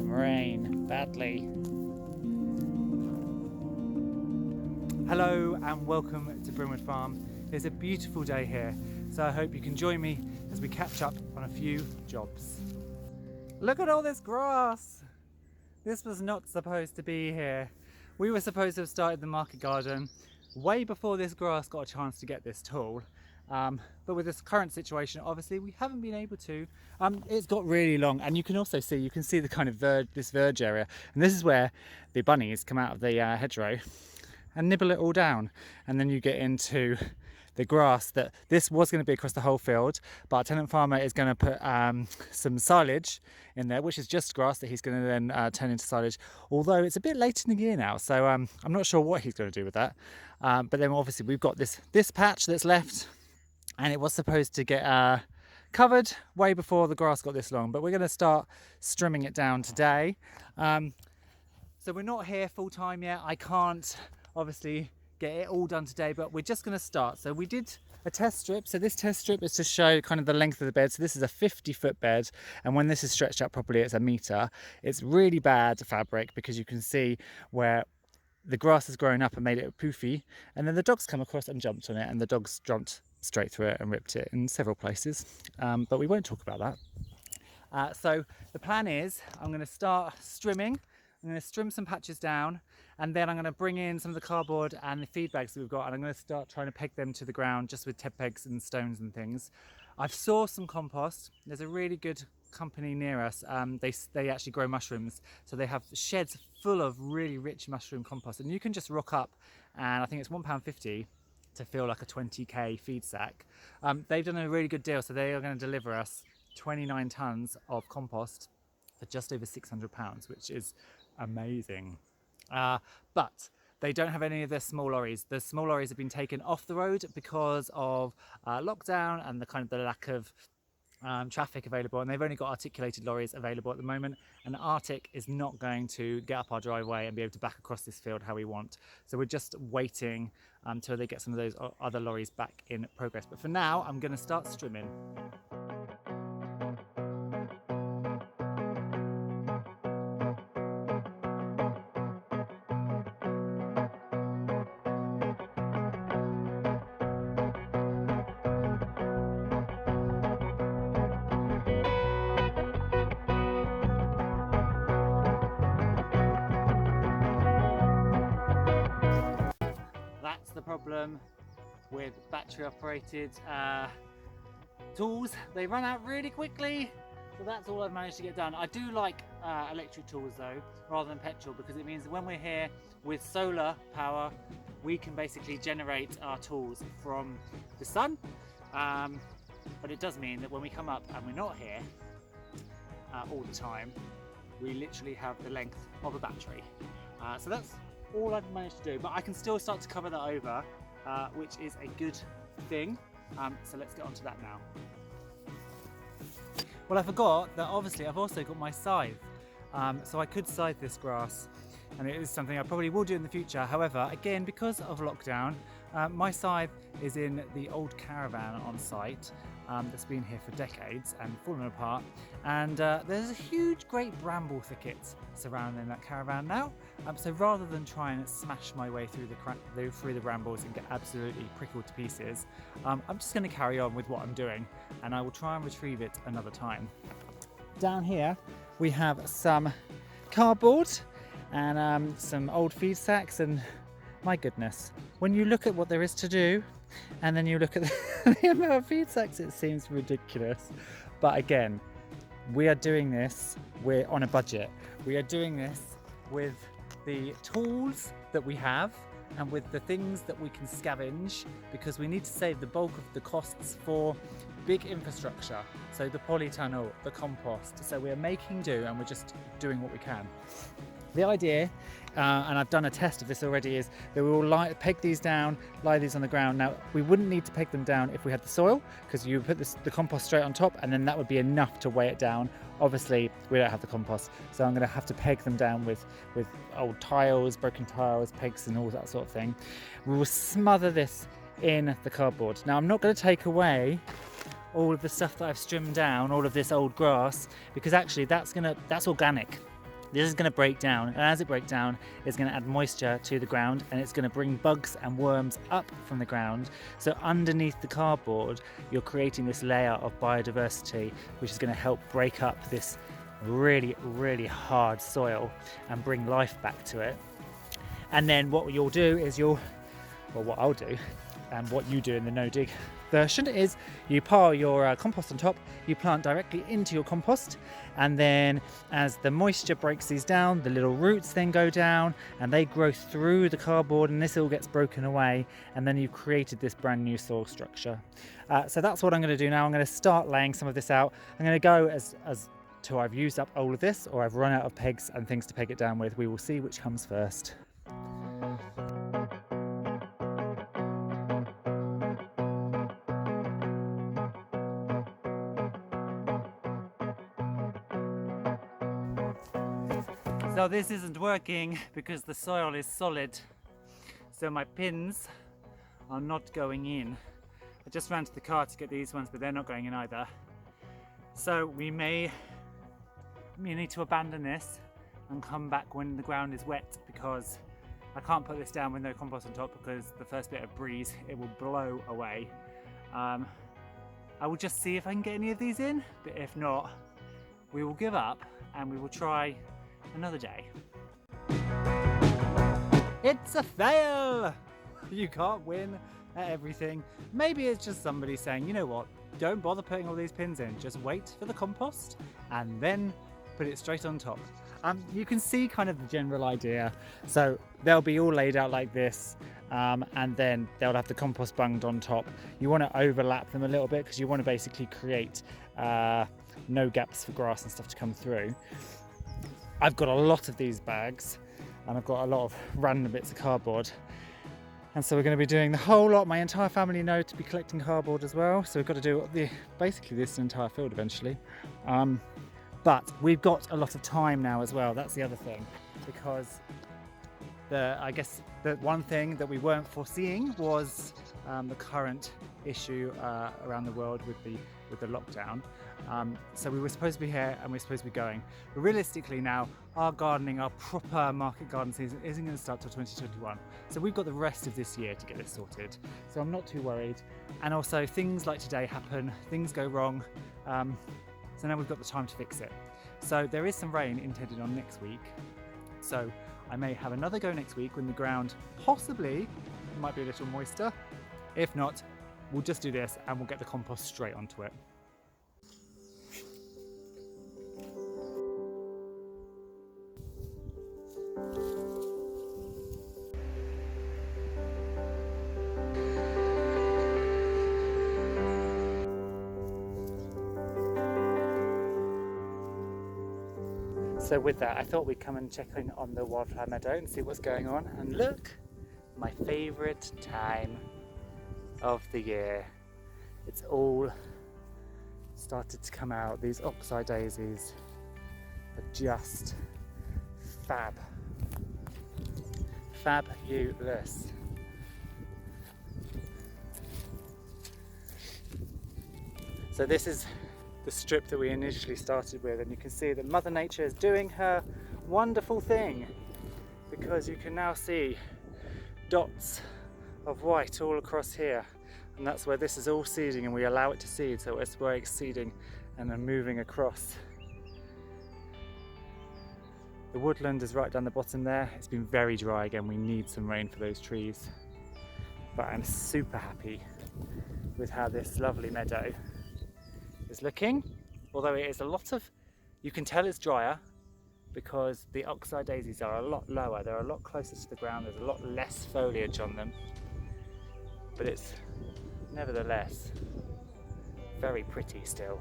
some rain badly. Hello and welcome to Brimwood Farm. It's a beautiful day here, so I hope you can join me as we catch up on a few jobs. Look at all this grass! This was not supposed to be here. We were supposed to have started the market garden way before this grass got a chance to get this tall. But with this current situation, obviously we haven't been able to. It's got really long, and you can also see, the kind of this verge area, and this is where the bunnies come out of the hedgerow and nibble it all down, and then you get into the grass. That this was going to be across the whole field, but our tenant farmer is going to put some silage in there, which is just grass that he's going to then turn into silage, although it's a bit late in the year now, so I'm not sure what he's going to do with that. But then obviously we've got this patch that's left, and it was supposed to get covered way before the grass got this long, but we're going to start strimming it down today. So we're not here full time yet. I can't obviously get it all done today, but we're just going to start. So we did a test strip. So this test strip is to show kind of the length of the bed. So this is a 50-foot bed, and when this is stretched out properly, it's a metre. It's really bad fabric because you can see where the grass has grown up and made it poofy, and then the dogs come across and jumped on it, and the dogs jumped straight through it and ripped it in several places, but we won't talk about that. So the plan is I'm going to start strimming. I'm going to trim some patches down, and then I'm going to bring in some of the cardboard and the feed bags that we've got, and I'm going to start trying to peg them to the ground just with ted pegs and stones and things. I've sourced some compost. There's a really good company near us. They actually grow mushrooms, so they have sheds full of really rich mushroom compost, and you can just rock up, and I think it's £1.50 to fill like a 20k feed sack. They've done a really good deal, so they are going to deliver us 29 tons of compost for just over £600, which is amazing. But they don't have any of their small lorries. The small lorries have been taken off the road because of lockdown and the lack of traffic available, and they've only got articulated lorries available at the moment, and the Arctic is not going to get up our driveway and be able to back across this field how we want. So we're just waiting until they get some of those other lorries back in progress. But for now, I'm going to start strimming. That's the problem with battery operated tools. They run out really quickly, so that's all I've managed to get done. I do like electric tools though, rather than petrol, because it means that when we're here with solar power, we can basically generate our tools from the sun. But it does mean that when we come up and we're not here all the time, we literally have the length of a battery. So that's all I've managed to do, but I can still start to cover that over, which is a good thing. So let's get on to that now. Well, I forgot that obviously I've also got my scythe, so I could scythe this grass, and it is something I probably will do in the future. However, again, because of lockdown, my scythe is in the old caravan on site that's been here for decades and fallen apart, and there's a huge great bramble thicket surrounding that caravan now. So rather than try and smash my way through the brambles and get absolutely prickled to pieces, I'm just going to carry on with what I'm doing, and I will try and retrieve it another time. Down here we have some cardboard and some old feed sacks, and my goodness, when you look at what there is to do and then you look at the amount of feed sacks, it seems ridiculous. But again, we are doing this, we're on a budget. We are doing this with the tools that we have and with the things that we can scavenge, because we need to save the bulk of the costs for big infrastructure. So the polytunnel, the compost. So we're making do, and we're just doing what we can. The idea, and I've done a test of this already, is that we will peg these down, lie these on the ground. Now, we wouldn't need to peg them down if we had the soil, because you put the compost straight on top, and then that would be enough to weigh it down. Obviously, we don't have the compost, so I'm going to have to peg them down with old tiles, broken tiles, pegs and all that sort of thing. We will smother this in the cardboard. Now, I'm not going to take away all of the stuff that I've trimmed down, all of this old grass, because actually that's organic. This is going to break down, and as it breaks down, it's going to add moisture to the ground, and it's going to bring bugs and worms up from the ground. So underneath the cardboard, you're creating this layer of biodiversity, which is going to help break up this really, really hard soil and bring life back to it. And then what you'll do is what I'll do, and what you do in the no dig version, is you pile your compost on top, you plant directly into your compost, and then as the moisture breaks these down, the little roots then go down and they grow through the cardboard, and this all gets broken away, and then you've created this brand new soil structure. So that's what I'm going to do now. I'm going to start laying some of this out. I'm going to go as till I've used up all of this, or I've run out of pegs and things to peg it down with. We will see which comes first. So this isn't working because the soil is solid, so my pins are not going in. I just ran to the car to get these ones, but they're not going in either. So we may need to abandon this and come back when the ground is wet, because I can't put this down with no compost on top, because the first bit of breeze, it will blow away. I will just see if I can get any of these in, but if not, we will give up and we will try another day. It's a fail! You can't win at everything. Maybe it's just somebody saying, you know what, don't bother putting all these pins in, just wait for the compost and then put it straight on top. You can see kind of the general idea. So they'll be all laid out like this, and then they'll have the compost bunged on top. You want to overlap them a little bit because you want to basically create no gaps for grass and stuff to come through. I've got a lot of these bags, and I've got a lot of random bits of cardboard, and so we're going to be doing the whole lot. My entire family know to be collecting cardboard as well, so we've got to do basically this entire field eventually. But we've got a lot of time now as well. That's the other thing, because I guess the one thing that we weren't foreseeing was the current issue around the world with the lockdown. So we were supposed to be here and we're supposed to be going. But realistically now, our gardening, our proper market garden season isn't going to start till 2021. So we've got the rest of this year to get this sorted. So I'm not too worried. And also things like today happen, things go wrong. So now we've got the time to fix it. So there is some rain intended on next week. So I may have another go next week when the ground possibly might be a little moister. If not, we'll just do this and we'll get the compost straight onto it. So with that, I thought we'd come and check in on the wildflower meadow and see what's going on. And look, my favourite time of the year. It's all started to come out. These oxeye daisies are just fabulous. So this is the strip that we initially started with, and you can see that Mother Nature is doing her wonderful thing, because you can now see dots of white all across here, and that's where this is all seeding, and we allow it to seed, so it's where it's seeding and then moving across. The woodland is right down the bottom there. It's been very dry again. We need some rain for those trees, but I'm super happy with how this lovely meadow is looking, although it is a lot of, you can tell it's drier because the oxeye daisies are a lot lower, they're a lot closer to the ground, there's a lot less foliage on them, but it's nevertheless very pretty still,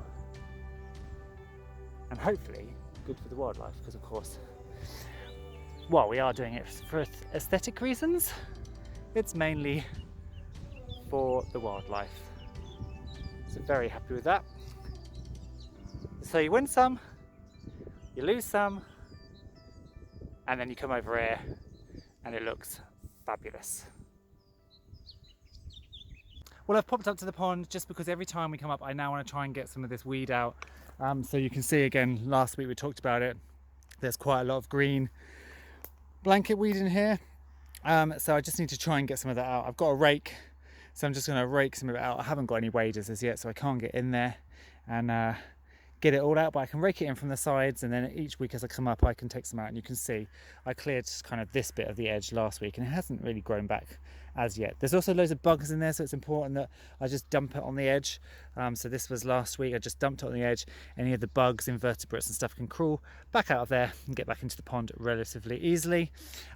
and hopefully good for the wildlife, because of course, while we are doing it for aesthetic reasons, it's mainly for the wildlife. So very happy with that. So you win some, you lose some, and then you come over here and it looks fabulous. Well, I've popped up to the pond just because every time we come up I now want to try and get some of this weed out. So you can see again, last week we talked about it, There's quite a lot of green blanket weed in here, so I just need to try and get some of that out. I've got a rake, so I'm just going to rake some of it out. I haven't got any waders as yet, so I can't get in there and get it all out, but I can rake it in from the sides, and then each week as I come up I can take some out. And you can see I cleared kind of this bit of the edge last week, and it hasn't really grown back as yet. There's also loads of bugs in there, so it's important that I just dump it on the edge. So this was last week, I just dumped it on the edge. Any of the bugs, invertebrates and stuff can crawl back out of there and get back into the pond relatively easily.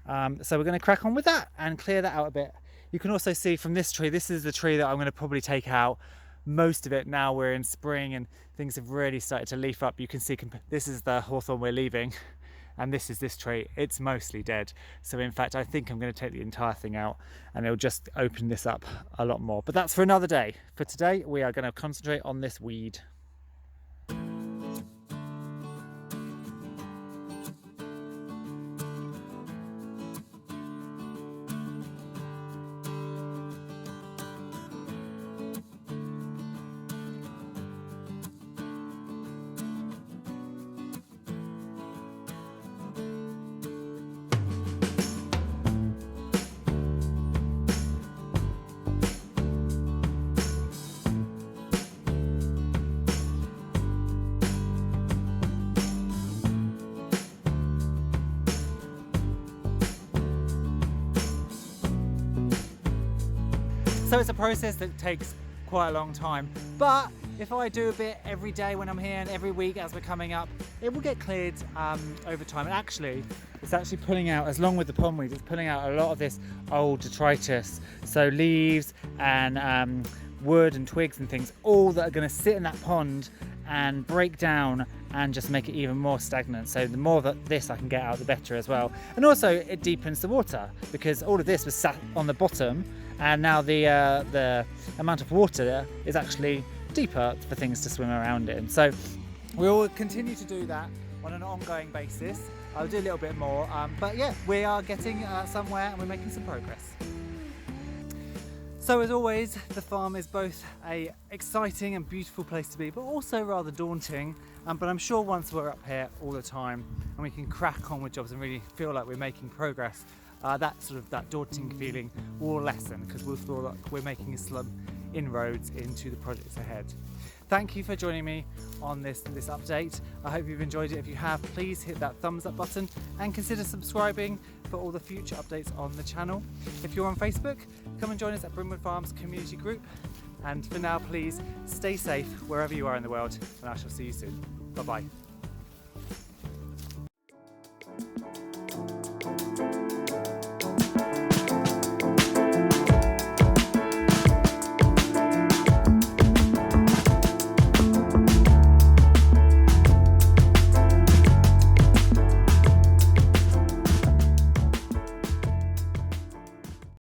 So we're going to crack on with that and clear that out a bit. You can also see from this tree, this is the tree that I'm going to probably take out most of it. Now we're in spring and things have really started to leaf up. You can see this is the hawthorn we're leaving, and this is this tree. It's mostly dead. So in fact, I think I'm going to take the entire thing out and it'll just open this up a lot more. But that's for another day. For today, we are going to concentrate on this weed. So it's a process that takes quite a long time, but if I do a bit every day when I'm here and every week as we're coming up, it will get cleared over time. And actually, it's actually pulling out, as long with the pondweed, it's pulling out a lot of this old detritus. So leaves and wood and twigs and things, all that are going to sit in that pond and break down and just make it even more stagnant. So the more that this I can get out, the better as well. And also it deepens the water, because all of this was sat on the bottom, and now the amount of water is actually deeper for things to swim around in. So we will continue to do that on an ongoing basis. I'll do a little bit more, but yeah, we are getting somewhere and we're making some progress. So as always, the farm is both a exciting and beautiful place to be, but also rather daunting. But I'm sure once we're up here all the time and we can crack on with jobs and really feel like we're making progress, that daunting feeling will lessen, because we'll feel like we're making some inroads into the projects ahead. Thank you for joining me on this update. I hope you've enjoyed it. If you have, please hit that thumbs up button and consider subscribing for all the future updates on the channel. If you're on Facebook, come and join us at Brimwood Farm's community group. And for now, please stay safe wherever you are in the world, and I shall see you soon. Bye bye.